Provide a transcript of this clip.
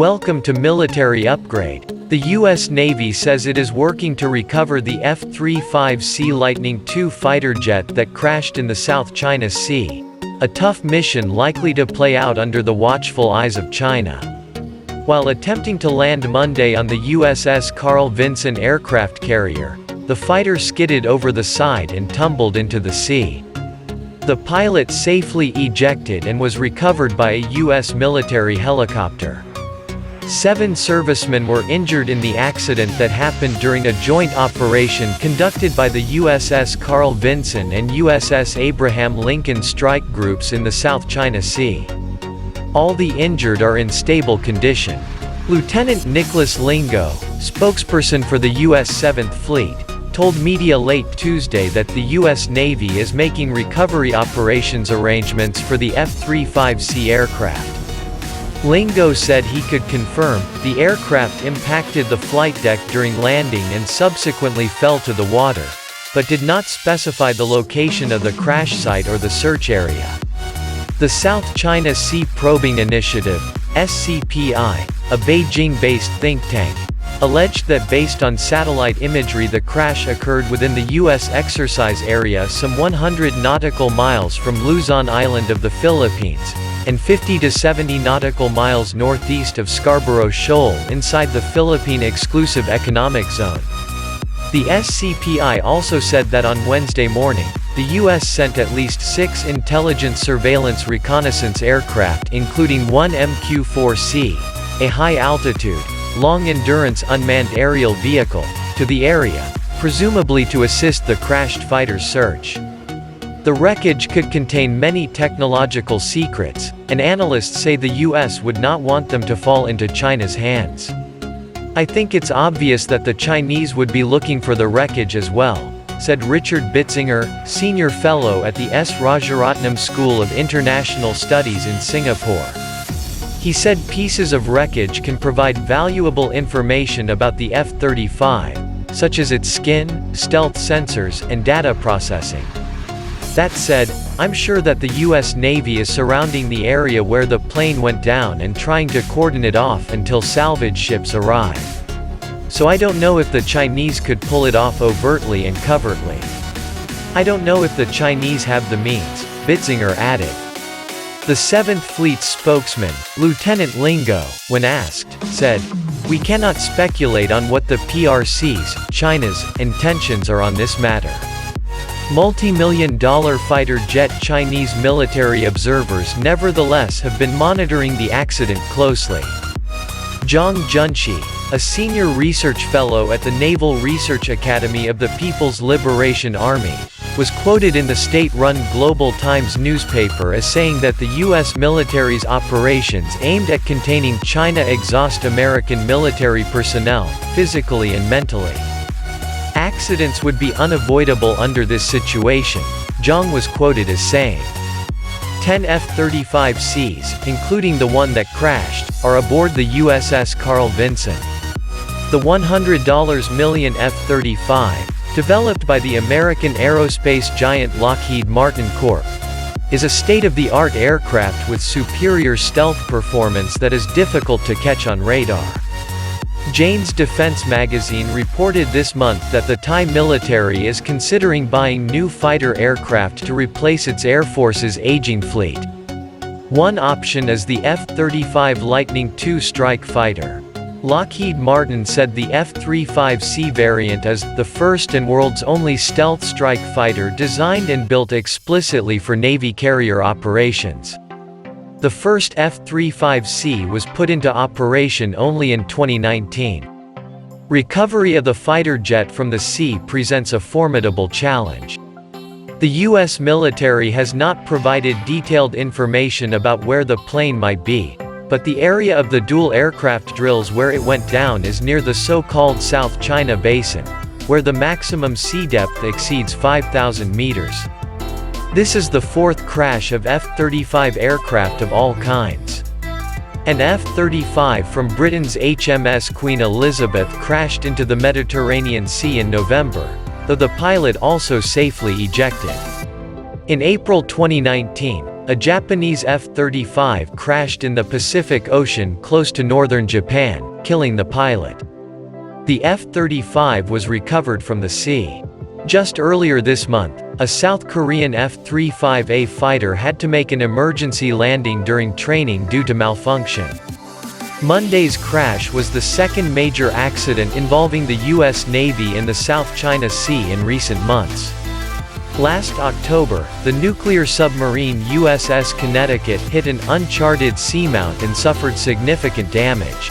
Welcome to Military Upgrade. The U.S. Navy says it is working to recover the F-35C Lightning II fighter jet that crashed in the South China Sea. A tough mission likely to play out under the watchful eyes of China. While attempting to land Monday on the USS Carl Vinson aircraft carrier, the fighter skidded over the side and tumbled into the sea. The pilot safely ejected and was recovered by a U.S. military helicopter. 7 servicemen were injured in the accident that happened during a joint operation conducted by the USS Carl Vinson and USS Abraham Lincoln strike groups in the South China Sea. All the injured are in stable condition. Lieutenant Nicholas Lingo, spokesperson for the U.S. 7th Fleet, told media late Tuesday that the U.S. Navy is making recovery operations arrangements for the F-35C aircraft. Lingo said he could confirm, the aircraft impacted the flight deck during landing and subsequently fell to the water, but did not specify the location of the crash site or the search area. The South China Sea Probing Initiative, SCPI, a Beijing-based think tank, alleged that based on satellite imagery the crash occurred within the U.S. exercise area some 100 nautical miles from Luzon Island of the Philippines, and 50 to 70 nautical miles northeast of Scarborough Shoal inside the Philippine Exclusive Economic Zone. The SCPI also said that on Wednesday morning, the U.S. sent at least 6 intelligence surveillance reconnaissance aircraft including one MQ-4C, a high-altitude, long-endurance unmanned aerial vehicle, to the area, presumably to assist the crashed fighter's search. The wreckage could contain many technological secrets, and analysts say the U.S. would not want them to fall into China's hands. "I think it's obvious that the Chinese would be looking for the wreckage as well," said Richard Bitzinger, senior fellow at the S. Rajaratnam School of International Studies in Singapore. He said pieces of wreckage can provide valuable information about the F-35, such as its skin, stealth sensors, and data processing. That said, I'm sure that the U.S. Navy is surrounding the area where the plane went down and trying to cordon it off until salvage ships arrive. So I don't know if the Chinese could pull it off overtly and covertly. I don't know if the Chinese have the means, Bitzinger added. The 7th Fleet's spokesman, Lieutenant Lingo, when asked, said, "We cannot speculate on what the PRC's, China's, intentions are on this matter." Multi-million-dollar fighter jet Chinese military observers nevertheless have been monitoring the accident closely. Zhang Junqi, a senior research fellow at the Naval Research Academy of the People's Liberation Army, was quoted in the state-run Global Times newspaper as saying that the U.S. military's operations aimed at containing China exhaust American military personnel, physically and mentally. Accidents would be unavoidable under this situation, Zhang was quoted as saying. 10 F-35Cs, including the one that crashed, are aboard the USS Carl Vinson. The $100 million F-35, developed by the American aerospace giant Lockheed Martin Corp., is a state-of-the-art aircraft with superior stealth performance that is difficult to catch on radar. Jane's Defense magazine reported this month that the Thai military is considering buying new fighter aircraft to replace its Air Force's aging fleet. One option is the F-35 Lightning II strike fighter. Lockheed Martin said the F-35C variant is the first and world's only stealth strike fighter designed and built explicitly for Navy carrier operations. The first F-35C was put into operation only in 2019. Recovery of the fighter jet from the sea presents a formidable challenge. The U.S. military has not provided detailed information about where the plane might be, but the area of the dual aircraft drills where it went down is near the so-called South China Basin, where the maximum sea depth exceeds 5,000 meters. This is the 4th crash of F-35 aircraft of all kinds. An F-35 from Britain's HMS Queen Elizabeth crashed into the Mediterranean Sea in November, though the pilot also safely ejected. In April 2019, A Japanese F-35 crashed in the Pacific Ocean close to northern Japan, killing the pilot. The F-35 was recovered from the sea. Just earlier this month, a South Korean F-35A fighter had to make an emergency landing during training due to malfunction. Monday's crash was the second major accident involving the U.S. Navy in the South China Sea in recent months. Last October, the nuclear submarine USS Connecticut hit an uncharted seamount and suffered significant damage.